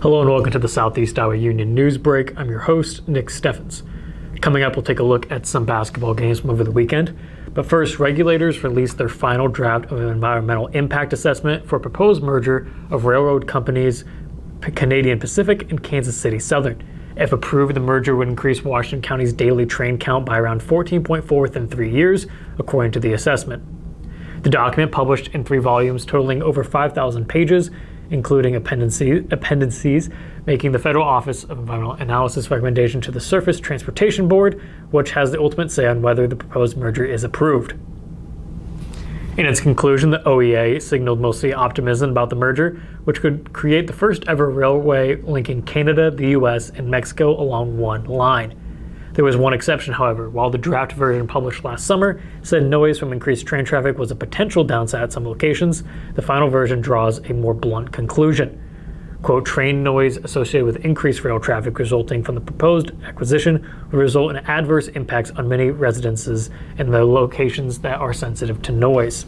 Hello and welcome to the Southeast Iowa Union News Break. I'm your host, Nick Steffens. Coming up, we'll take a look at some basketball games from over the weekend. But first, regulators released their final draft of an environmental impact assessment for a proposed merger of railroad companies Canadian Pacific and Kansas City Southern. If approved, the merger would increase Washington County's daily train count by around 14.4 within 3 years, according to the assessment. The document, published in 3 volumes totaling over 5,000 pages, including appendices, making the Federal Office of Environmental Analysis recommendation to the Surface Transportation Board, which has the ultimate say on whether the proposed merger is approved. In its conclusion, the OEA signaled mostly optimism about the merger, which could create the first ever railway linking Canada, the U.S., and Mexico along one line. There was one exception, however. While the draft version published last summer said noise from increased train traffic was a potential downside at some locations, the final version draws a more blunt conclusion. Quote, train noise associated with increased rail traffic resulting from the proposed acquisition will result in adverse impacts on many residences in the locations that are sensitive to noise.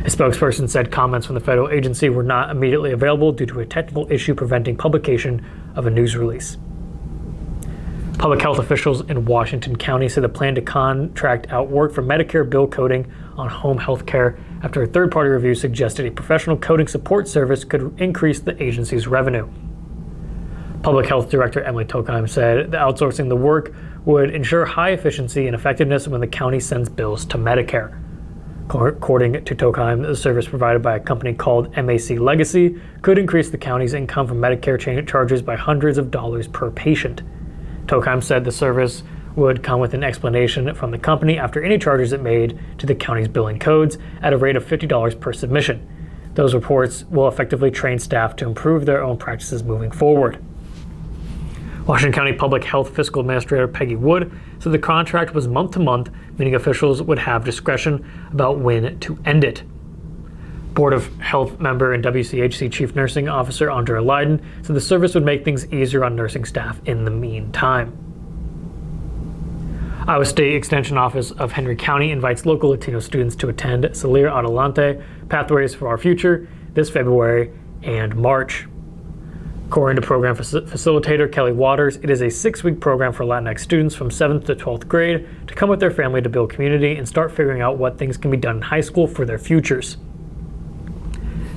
A spokesperson said comments from the federal agency were not immediately available due to a technical issue preventing publication of a news release. Public health officials in Washington County say the plan to contract out work for Medicare bill coding on home health care after a third-party review suggested a professional coding support service could increase the agency's revenue. Public Health Director Emily Tokheim said that outsourcing the work would ensure high efficiency and effectiveness when the county sends bills to Medicare. According to Tokheim, the service provided by a company called MAC Legacy could increase the county's income from Medicare charges by hundreds of dollars per patient. Tokheim said the service would come with an explanation from the company after any charges it made to the county's billing codes at a rate of $50 per submission. Those reports will effectively train staff to improve their own practices moving forward. Washington County Public Health Fiscal Administrator Peggy Wood said the contract was month to month, meaning officials would have discretion about when to end it. Board of Health member and WCHC Chief Nursing Officer Andrea Leiden said the service would make things easier on nursing staff in the meantime. Iowa State Extension Office of Henry County invites local Latino students to attend Salir Adelante Pathways for Our Future this February and March. According to program facilitator Kelly Waters, it is a 6-week program for Latinx students from 7th to 12th grade to come with their family to build community and start figuring out what things can be done in high school for their futures.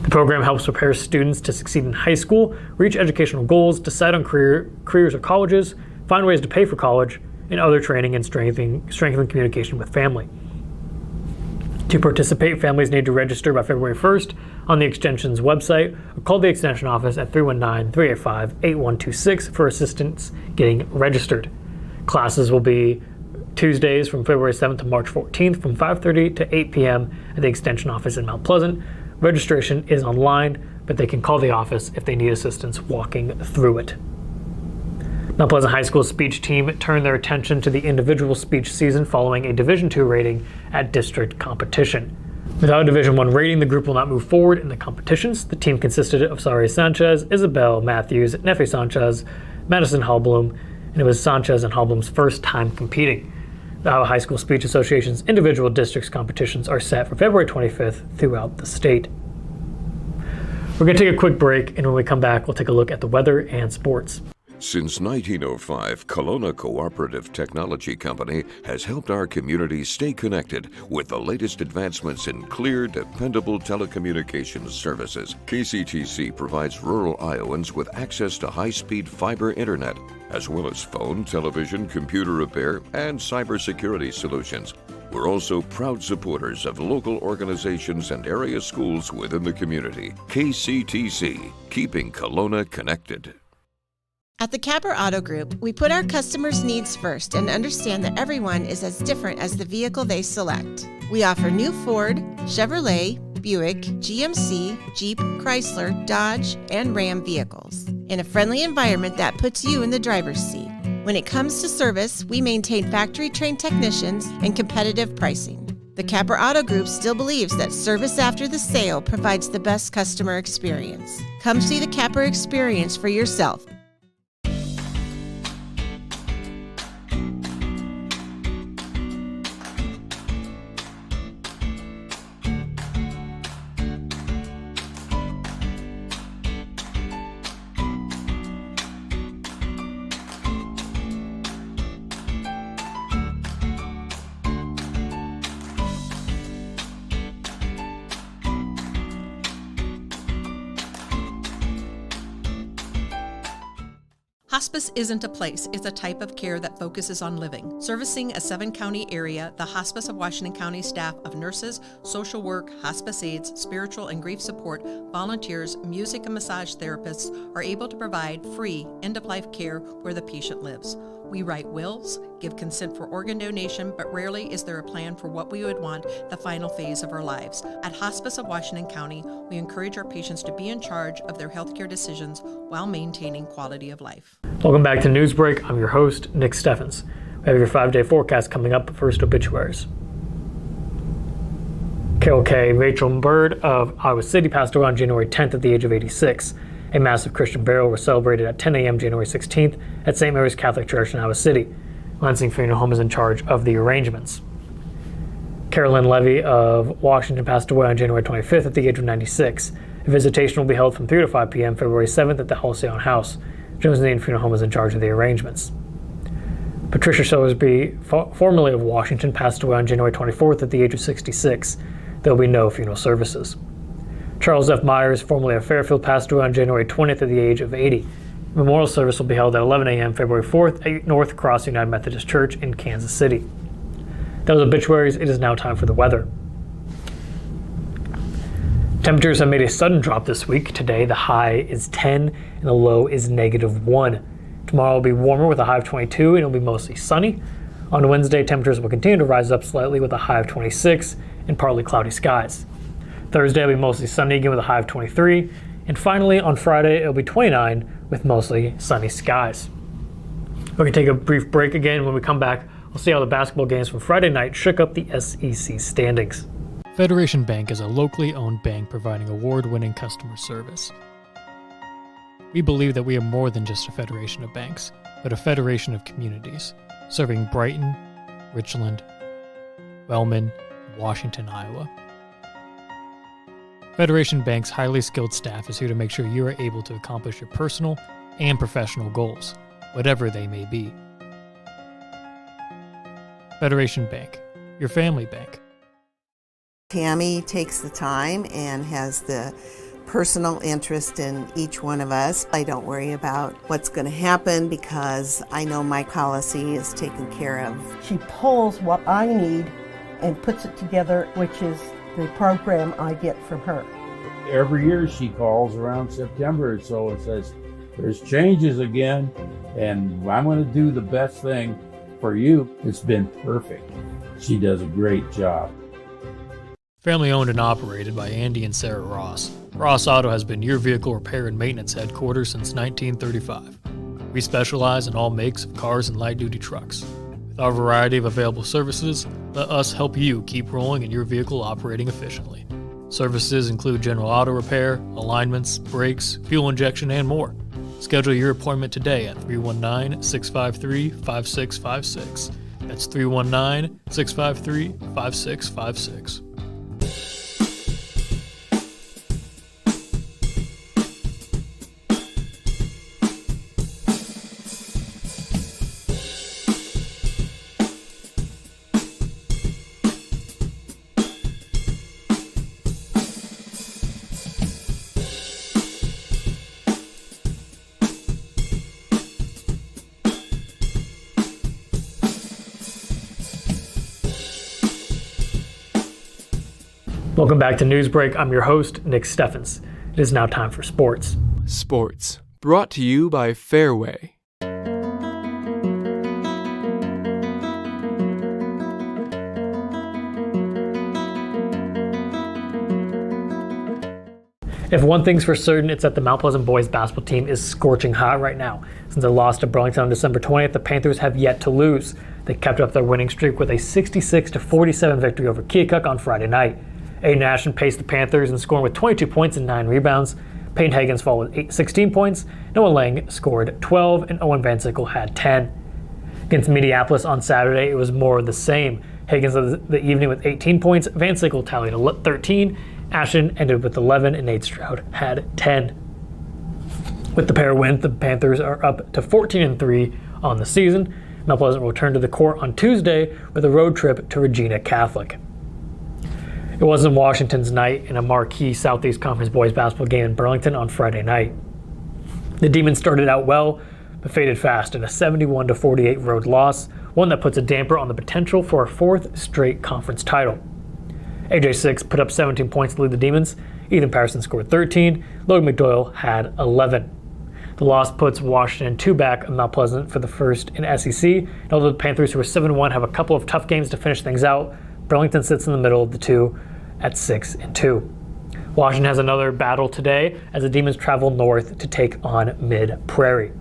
The program helps prepare students to succeed in high school, reach educational goals, decide on careers or colleges, find ways to pay for college, and other training and strengthening communication with family. To participate, families need to register by February 1st on the Extension's website or call the Extension office at 319-385-8126 for assistance getting registered. Classes will be Tuesdays from February 7th to March 14th from 5:30 to 8 p.m. at the Extension office in Mount Pleasant. Registration is online, but they can call the office if they need assistance walking through it. Mount Pleasant High School's speech team turned their attention to the individual speech season following a Division II rating at district competition. Without a Division I rating, the group will not move forward in the competitions. The team consisted of Sari Sanchez, Isabel Matthews, Nefe Sanchez, Madison Hallblum, and it was Sanchez and Hallblum's first time competing. The Iowa High School Speech Association's individual districts competitions are set for February 25th throughout the state. We're going to take a quick break, and when we come back, we'll take a look at the weather and sports. Since 1905, Kelowna Cooperative Technology Company has helped our community stay connected with the latest advancements in clear, dependable telecommunications services. KCTC provides rural Iowans with access to high-speed fiber internet, as well as phone, television, computer repair, and cybersecurity solutions. We're also proud supporters of local organizations and area schools within the community. KCTC, keeping Kelowna connected. At the Capper Auto Group, we put our customers' needs first and understand that everyone is as different as the vehicle they select. We offer new Ford, Chevrolet, Buick, GMC, Jeep, Chrysler, Dodge, and Ram vehicles in a friendly environment that puts you in the driver's seat. When it comes to service, we maintain factory-trained technicians and competitive pricing. The Capper Auto Group still believes that service after the sale provides the best customer experience. Come see the Capper experience for yourself. Hospice isn't a place, it's a type of care that focuses on living. Servicing a 7-county area, the Hospice of Washington County staff of nurses, social work, hospice aides, spiritual and grief support, volunteers, music and massage therapists are able to provide free end-of-life care where the patient lives. We write wills, give consent for organ donation, but rarely is there a plan for what we would want the final phase of our lives. At Hospice of Washington County, we encourage our patients to be in charge of their healthcare decisions while maintaining quality of life. Welcome back to Newsbreak. I'm your host, Nick Steffens. We have your 5-day forecast coming up, but first obituaries. Carol K. Rachel Bird of Iowa City passed away on January 10th at the age of 86. A massive Christian burial was celebrated at 10 a.m. January 16th at St. Mary's Catholic Church in Iowa City. Lansing Funeral Home is in charge of the arrangements. Carolyn Levy of Washington passed away on January 25th at the age of 96. A visitation will be held from 3 to 5 p.m. February 7th at the Halcyon House. Jones Indian Funeral Home is in charge of the arrangements. Patricia Sowersby, formerly of Washington, passed away on January 24th at the age of 66. There will be no funeral services. Charles F. Myers, formerly of Fairfield, passed away on January 20th at the age of 80. Memorial service will be held at 11 a.m. February 4th at North Cross United Methodist Church in Kansas City. That was obituaries. It is now time for the weather. Temperatures have made a sudden drop this week. Today, the high is 10 and the low is -1. Tomorrow will be warmer with a high of 22 and it will be mostly sunny. On Wednesday, temperatures will continue to rise up slightly with a high of 26 and partly cloudy skies. Thursday will be mostly sunny again with a high of 23. And finally, on Friday, it will be 29 with mostly sunny skies. We're going to take a brief break again. When we come back, we'll see how the basketball games from Friday night shook up the SEC standings. Federation Bank is a locally owned bank providing award-winning customer service. We believe that we are more than just a federation of banks, but a federation of communities, serving Brighton, Richland, Wellman, and Washington, Iowa. Federation Bank's highly skilled staff is here to make sure you are able to accomplish your personal and professional goals, whatever they may be. Federation Bank, your family bank. Tammy takes the time and has the personal interest in each one of us. I don't worry about what's going to happen because I know my policy is taken care of. She pulls what I need and puts it together, which is the program I get from her. Every year she calls around September, so it says, there's changes again, and I'm going to do the best thing for you. It's been perfect. She does a great job. Family owned and operated by Andy and Sarah Ross. Ross Auto has been your vehicle repair and maintenance headquarters since 1935. We specialize in all makes of cars and light-duty trucks. With our variety of available services, let us help you keep rolling and your vehicle operating efficiently. Services include general auto repair, alignments, brakes, fuel injection, and more. Schedule your appointment today at 319-653-5656. That's 319-653-5656. Welcome back to Newsbreak. I'm your host, Nick Steffens. It is now time for sports. Sports, brought to you by Fairway. If one thing's for certain, it's that the Mount Pleasant boys basketball team is scorching hot right now. Since they lost to Burlington on December 20th, the Panthers have yet to lose. They kept up their winning streak with a 66-47 victory over Keokuk on Friday night. Aiden Ashton paced the Panthers and scored with 22 points and 9 rebounds. Peyton Higgins followed with 16 points. Noah Lang scored 12, and Owen Van Sickle had 10. Against Minneapolis on Saturday, it was more of the same. Higgins led the evening with 18 points. Van Sickle tallied 13. Ashton ended with 11, and Nate Stroud had 10. With the pair win, the Panthers are up to 14-3 on the season. Mount Pleasant will return to the court on Tuesday with a road trip to Regina Catholic. It wasn't Washington's night in a marquee Southeast Conference boys basketball game in Burlington on Friday night. The Demons started out well, but faded fast in a 71-48 road loss, one that puts a damper on the potential for a fourth straight conference title. AJ Six put up 17 points to lead the Demons. Ethan Patterson scored 13. Logan McDoyle had 11. The loss puts Washington 2 back of Mount Pleasant for the first in SEC. And although the Panthers, who are 7-1, have a couple of tough games to finish things out, Burlington sits in the middle of the two at 6-2. Washington has another battle today as the Demons travel north to take on Mid-Prairie.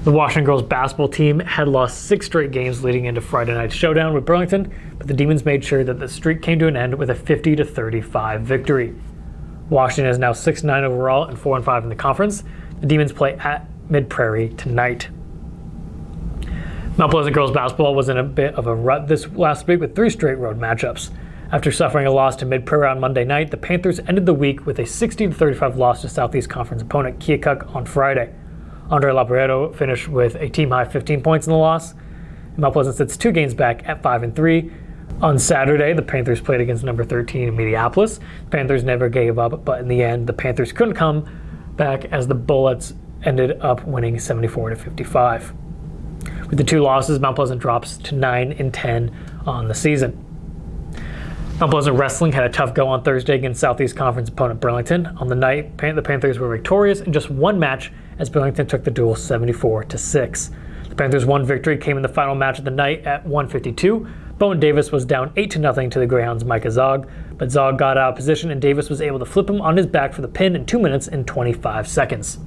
The Washington girls basketball team had lost 6 straight games leading into Friday night's showdown with Burlington, but the Demons made sure that the streak came to an end with a 50-35 victory. Washington is now 6-9 overall and 4-5 in the conference. The Demons play at Mid-Prairie tonight. Mount Pleasant girls basketball was in a bit of a rut this last week with 3 straight road matchups. After suffering a loss to Mid-Prairie on Monday night, the Panthers ended the week with a 60-35 loss to Southeast Conference opponent Keokuk on Friday. Andre Labrieto finished with a team-high 15 points in the loss. Mount Pleasant sits 2 games back at 5-3. On Saturday, the Panthers played against number 13 in Minneapolis. The Panthers never gave up, but in the end, the Panthers couldn't come back as the Bullets ended up winning 74-55. With the 2 losses, Mount Pleasant drops to 9-10 on the season. Mount Pleasant Wrestling had a tough go on Thursday against Southeast Conference opponent Burlington. On the night, the Panthers were victorious in just 1 match as Burlington took the duel 74-6. The Panthers' 1 victory came in the final match of the night at 1:52. Bowen Davis was down 8-0 to the Greyhounds' Micah Zog, but Zog got out of position and Davis was able to flip him on his back for the pin in 2 minutes and 25 seconds.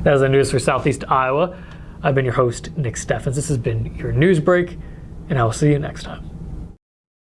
That is the news for Southeast Iowa. I've been your host, Nick Steffens. This has been your news break, and I will see you next time.